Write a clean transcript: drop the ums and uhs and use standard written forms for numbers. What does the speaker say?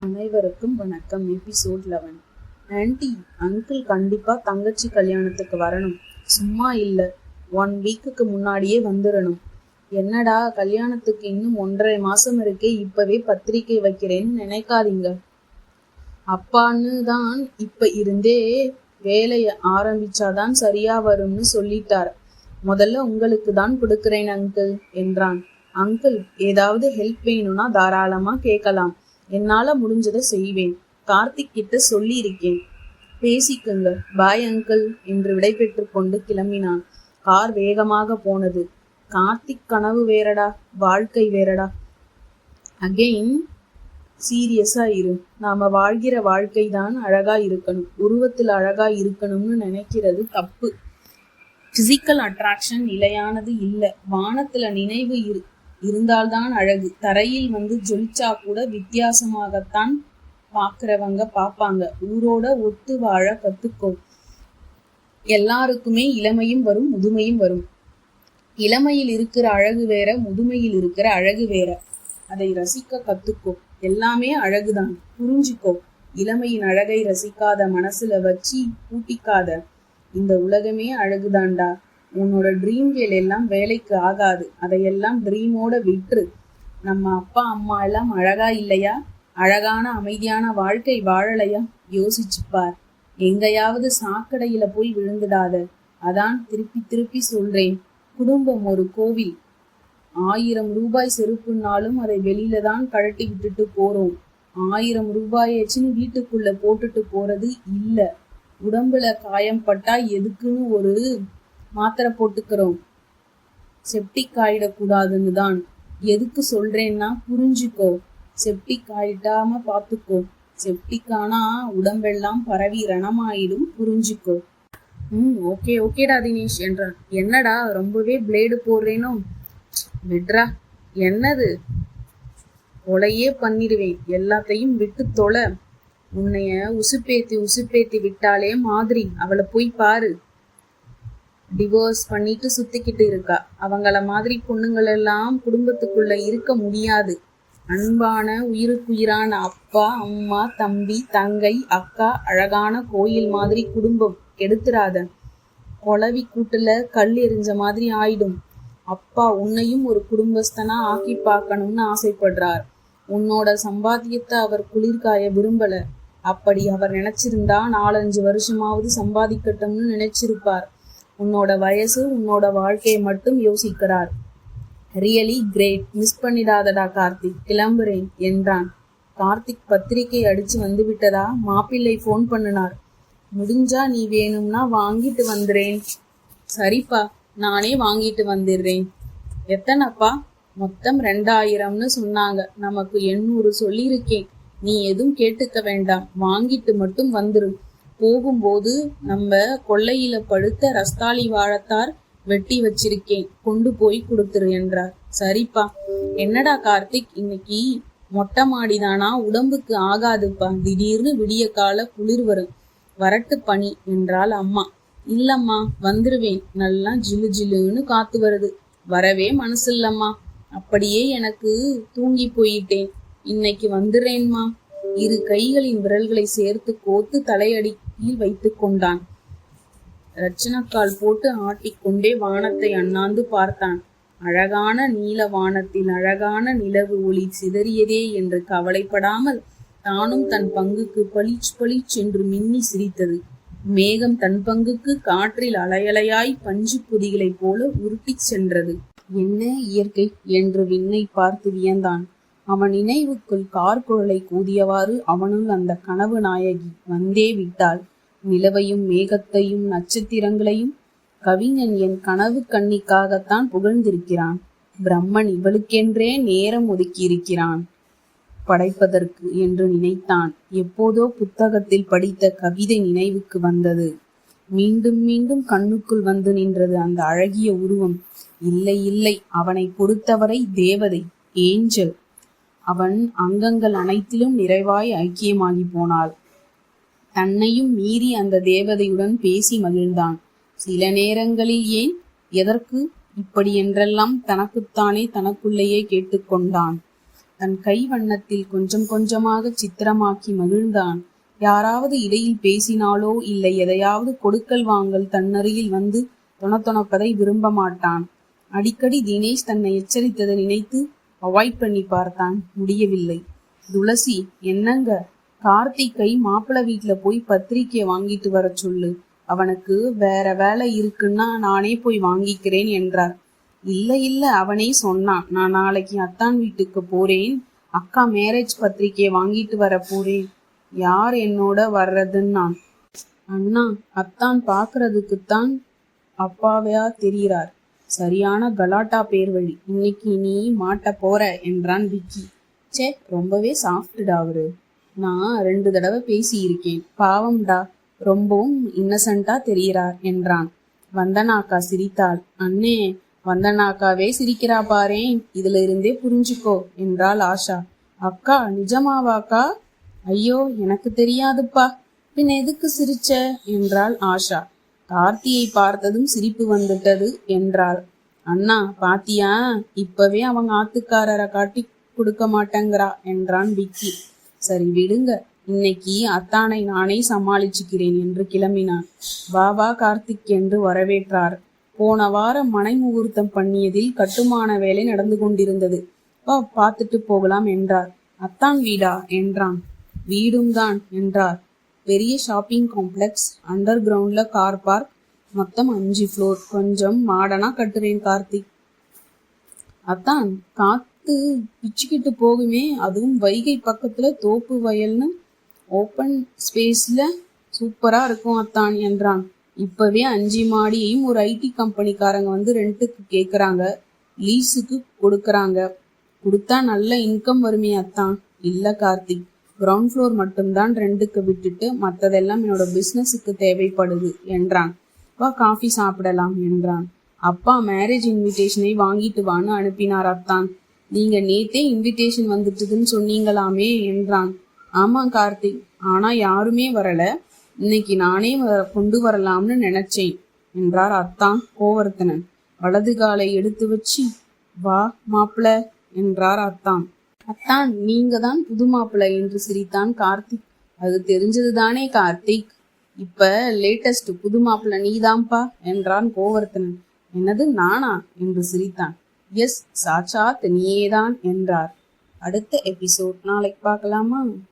அனைவருக்கும் வணக்கம். Episode 11. Anti, uncle கண்டிப்பா தங்கச்சி கல்யாணத்துக்கு வரணும். சும்மா இல்ல, 1 வீக்குக்கு முன்னாடியே வந்துடணும். என்னடா கல்யாணத்துக்கு இன்னும் 1.5 மாசம் இருக்கே, இப்பவே பத்திரிக்கை வைக்கிறேன்னு நினைக்காதீங்க. அப்பான்னு தான் இப்ப இருந்தே வேலைய ஆரம்பிச்சாதான் சரியா வரும்னு சொல்லிட்டார். முதல்ல உங்களுக்கு தான் கொடுக்கிறேன் அங்கிள் என்றான். அங்கிள், ஏதாவது ஹெல்ப் வேணும்னா தாராளமா கேட்கலாம். என்னால முடிஞ்சதை செய்வேன். கார்த்திக் கிட்ட சொல்லி இருக்கேன், பேசிக்குங்க. பாய் அங்கிள் என்று விடைபெற்று கொண்டு கிளம்பினான். கார் வேகமாக போனது. கார்த்திக் கனவு வேறடா, வாழ்க்கை வேறடா. அகெயின் சீரியஸா இரு. நாம வாழ்கிற வாழ்க்கை தான் அழகா இருக்கணும். உருவத்தில் அழகா இருக்கணும்னு நினைக்கிறது தப்பு. பிசிக்கல் அட்ராக்ஷன் நிலையானது இல்ல. வானத்துல நினைவு இருந்தால்தான் அழகு. தரையில் வந்து ஜொலிச்சா கூட வித்தியாசமாகத்தான் பாக்குறவங்க பாப்பாங்க. ஊரோட ஒத்து வாழ கத்துக்கோ. எல்லாருக்குமே இளமையும் வரும், முதுமையும் வரும். இளமையில் இருக்கிற அழகு வேற, முதுமையில் இருக்கிற அழகு வேற. அதை ரசிக்க கத்துக்கோ. எல்லாமே அழகுதான், புரிஞ்சுக்கோ. இளமையின் அழகை ரசிக்காத மனசுல வச்சு பூட்டிக்காத. இந்த உலகமே அழகுதான்டா. உன்னோட ட்ரீம்கள் எல்லாம் வேலைக்கு ஆகாது. அதையெல்லாம் ட்ரீமோட விட்டுரு. நம்ம அப்பா அம்மா எல்லாம் அழகா இல்லையா? அழகான அமைதியான வாழ்க்கை வாழலையா? யோசிச்சுப்பார். எங்கேயாவது சாக்கடையில போய் விழுந்துடாத. அதான் திருப்பி திருப்பி சொல்றேன். குடும்பம் ஒரு கோவில். 1000 ரூபாய் செருப்புனாலும் அதை வெளியில தான் கழட்டி விட்டுட்டு போறோம். 1000 ரூபாயாச்சுன்னு வீட்டுக்குள்ள போட்டுட்டு போறது இல்ல. உடம்புல காயம் பட்டா எதுக்குன்னு ஒரு மாத்திரை போட்டுக்கிறோம். செப்டிக் ஆயிடக்கூடாதுன்னு தான். எதுக்கு சொல்றேன்னா புரிஞ்சுக்கோ. செப்டிக் ஆயிட்டாம பாத்துக்கோ. செப்டிக் ஆனா உடம்பெல்லாம் பரவி ரணமாயிடும், புரிஞ்சுக்கோ. ஓகேடா தினேஷ் என்றான். என்னடா ரொம்பவே பிளேடு போடுறேனோ? விட்ரா. என்னது? கொலையே பண்ணிடுவேன். எல்லாத்தையும் விட்டு தொலை. உன்னைய உசுப்பேத்தி விட்டாலே மாதிரி. அவளை போய் பாரு. டிவோர்ஸ் பண்ணிட்டு சுத்திக்கிட்டு இருக்கா. அவங்கள மாதிரி பொண்ணுங்கள் எல்லாம் குடும்பத்துக்குள்ள இருக்க முடியாது. அன்பான உயிருக்குயிரான அப்பா அம்மா தம்பி தங்கை அக்கா, அழகான கோயில் மாதிரி குடும்பம் கெடுத்துறாத. கொலவி கூட்டுல கல் எரிஞ்ச மாதிரி ஆயிடும். அப்பா உன்னையும் ஒரு குடும்பஸ்தனா ஆக்கி பார்க்கணும்னு ஆசைப்படுறார். உன்னோட சம்பாத்தியத்தை அவர் குளிர்காய விரும்பல. அப்படி அவர் நினைச்சிருந்தா 4-5 வருஷமாவது சம்பாதிக்கட்டும்னு நினைச்சிருப்பார். உன்னோட வயசு, உன்னோட வாழ்க்கையை மட்டும் யோசிக்கிறார். Really great. மிஸ் பண்ணிடாதடா கார்த்திக். கிளம்புறேன் என்றான். கார்த்திக் பத்திரிக்கை அடிச்சு வந்து விட்டதா? மாப்பிள்ளை போன் பண்ணினார். முடிஞ்சா நீ வேணும்னா வாங்கிட்டு வந்துறேன். சரிப்பா, நானே வாங்கிட்டு வந்துடுறேன். எத்தனைப்பா? மொத்தம் 2000ன்னு சொன்னாங்க. நமக்கு 800 சொல்லியிருக்கேன். நீ எதுவும் கேட்டுக்க வேண்டாம். வாங்கிட்டு மட்டும் வந்துரு. போகும்போது நம்ம கொல்லையில படுத்த ரஸ்தாளி வாழத்தார் வெட்டி வச்சிருக்கேன், கொண்டு போய் கொடுத்துரு என்றார். சரிப்பா. என்னடா கார்த்திக், இன்னைக்கு மொட்டை மாடிதானா? உடம்புக்கு ஆகாதுப்பா. திடீர்னு விடிய கால குளிர் வரும். வரட்டு பனி என்றாள் அம்மா. இல்லம்மா, வந்துருவேன். நல்லா ஜிலு ஜிலுன்னு காத்து வருது. வரவே மனசு இல்லம்மா. அப்படியே எனக்கு தூங்கி போயிட்டேன். இன்னைக்கு வந்துடுறேன்மா. 2 கைகளின் விரல்களை சேர்த்து கோத்து தலையடியில் வைத்து கொண்டான். ரச்சனக்கால் போட்டு ஆட்டிக்கொண்டே வானத்தை அண்ணாந்து பார்த்தான். அழகான நீல வானத்தில் அழகான நிலவு ஒளி சிதறியதே என்று கவலைப்படாமல் தானும் தன் பங்குக்கு பளிச் என்று மின்னி சிரித்தது. மேகம் தன் பங்குக்கு காற்றில் அலையலையாய் பஞ்சு பொதிகளைப் போல உருட்டி சென்றது. என்ன இயற்கை என்று விண்ணை பார்த்து வியந்தான். அவன் நினைவுக்குள் கார்குழலை கூதியவாறு அவனுள் அந்த கனவு நாயகி வந்தே விட்டாள். நிலவையும் மேகத்தையும் நட்சத்திரங்களையும் கவிஞன் என் கனவு கண்ணிக்காகத்தான் புகழ்ந்திருக்கிறான். பிரம்மன் இவளுக்கென்றே நேரம் ஒதுக்கியிருக்கிறான் படைப்பதற்கு என்று நினைத்தான். எப்போதோ புத்தகத்தில் படித்த கவிதை நினைவுக்கு வந்தது. மீண்டும் மீண்டும் கண்ணுக்குள் வந்து நின்றது அந்த அழகிய உருவம். இல்லை, அவனை பொறுத்தவரை தேவதை, ஏஞ்சல். அவன் அங்கங்கள் அனைத்திலும் நிறைவாய் ஐக்கியமாகி போனாள். தன்னையும் மீறி அந்த தேவதையுடன் பேசி மகிழ்ந்தான். சில நேரங்களில் ஏன், எதற்கு இப்படி என்றெல்லாம் தனக்குத்தானே தனக்குள்ளேயே கேட்டுக்கொண்டான். தன் கை வண்ணத்தில் கொஞ்சம் கொஞ்சமாக சித்திரமாக்கி மகிழ்ந்தான். யாராவது இடையில் பேசினாலோ இல்லை எதையாவது கொடுக்கல் வாங்கல் தன்னருகில் வந்து தொணத்தொணப்பதை விரும்ப மாட்டான். அடிக்கடி தினேஷ் தன்னை எச்சரித்ததை நினைத்து அவாய்ட் பண்ணி பார்த்தான். முடியவில்லை. துளசி, என்னங்க, கார்த்திக்கை மாப்பிள்ளை வீட்டுல போய் பத்திரிக்கைய வாங்கிட்டு வர சொல்லு. அவனுக்கு வேற வேலை இருக்குன்னா நானே போய் வாங்கிக்கிறேன் என்றார். இல்ல அவனே சொன்னான், நான் நாளைக்கு அத்தான் வீட்டுக்கு போறேன், அக்கா மேரேஜ் பத்திரிக்கையை வாங்கிட்டு வர போறேன், யார் என்னோட வர்றதுன்னான். அண்ணா, அத்தான் பாக்குறதுக்குத்தான் அப்பாவையா தெரிகிறார். சரியான கலாட்டா பேர் வழி. இன்னைக்கு நீ மாட்ட போற என்றான் விக்கி. சே, ரொம்பவே சாஃப்டா அவரு. நான் 2 தடவை பேசி இருக்கேன். பாவம்டா, ரொம்பவும் இன்னசென்ட்டா தெரிகிறார் என்றான். வந்தனாக்கா சிரித்தாள். அண்ணே, வந்தனாக்காவே சிரிக்கிறா பாரேன், இதுல இருந்தே புரிஞ்சுக்கோ என்றாள் ஆஷா. அக்கா, நிஜமாவாக்கா? ஐயோ, எனக்கு தெரியாதுப்பா. பின் எதுக்கு சிரிச்ச என்றாள் ஆஷா. கார்த்தியை பார்த்ததும் சிரிப்பு வந்துட்டது என்றாள். அண்ணா பாத்தியா, இப்பவே அவங்க ஆத்துக்காரரை காட்டி கொடுக்க மாட்டேங்கிறா என்றான் விக்கி. சரி விடுங்க, இன்னைக்கு அத்தானை நானே சமாளிச்சுக்கிறேன் என்று கிளம்பினான். வா கார்த்திக் என்று வரவேற்றார். போன வாரம் மனை முகூர்த்தம் பண்ணியதில் கட்டுமான வேலை நடந்து கொண்டிருந்தது. பார்த்துட்டு போகலாம் என்றார். அத்தான் வீடா என்றான். வீடும் தான் என்றார். பெரிய ஷாப்பிங் காம்ப்ளெக்ஸ், அண்டர் கிரவுண்ட்ல கார் பார்க், மொத்தம் 5 ஃப்ளோர். கொஞ்சம் மாடனா கட்டுறேன் கார்த்திக். அத்தான், காத்து பிச்சுக்கிட்டு போகுமே, அதுவும் வைகை பக்கத்துல தோப்பு வயல்னு ஓப்பன் ஸ்பேஸ்ல சூப்பரா இருக்கும் அத்தான் என்றான். இப்பவே 5 மாடியையும் ஒரு ஐடி கம்பெனிக்காரங்க வந்து ரெண்ட்டுக்கு கேக்குறாங்க, லீஸுக்கு கொடுக்கறாங்க. கொடுத்தா நல்ல இன்கம் வருமே அத்தான். இல்ல கார்த்திக், கிரவுண்ட் ஃப்ளோர் மட்டும்தான் ரெண்டுக்கு விட்டுட்டு மற்றதெல்லாம் என்னோட பிசினஸுக்கு தேவைப்படுது என்றான். வா காஃபி சாப்பிடலாம் என்றான். அப்பா மேரேஜ் இன்விடேஷனை வாங்கிட்டு வான்னு அனுப்பினார் அத்தான். நீங்க நேத்தே இன்விடேஷன் வந்துட்டுதுன்னு சொன்னீங்களாமே என்றான். ஆமா கார்த்திக், ஆனா யாருமே வரல, இன்னைக்கு நானே கொண்டு வரலாம்னு நினைச்சேன் என்றார் அத்தான் கோவர்த்தனன். வலது காலை எடுத்து வச்சு, வா மாப்பிள்ள என்றார் அத்தான். அத்தான், நீங்க தான் புது மாப்பிள்ளை என்று சிரித்தான் கார்த்திக். அது தெரிஞ்சதுதானே கார்த்திக், இப்ப லேட்டஸ்ட் புது மாப்பிள்ளை நீதான்பா என்றான் கோவர்த்தனன். என்னது நானா என்று சிரித்தான். எஸ், சாட்சாத் நீயேதான் என்றார். அடுத்த எபிசோட் நாளைக்கு பார்க்கலாமா?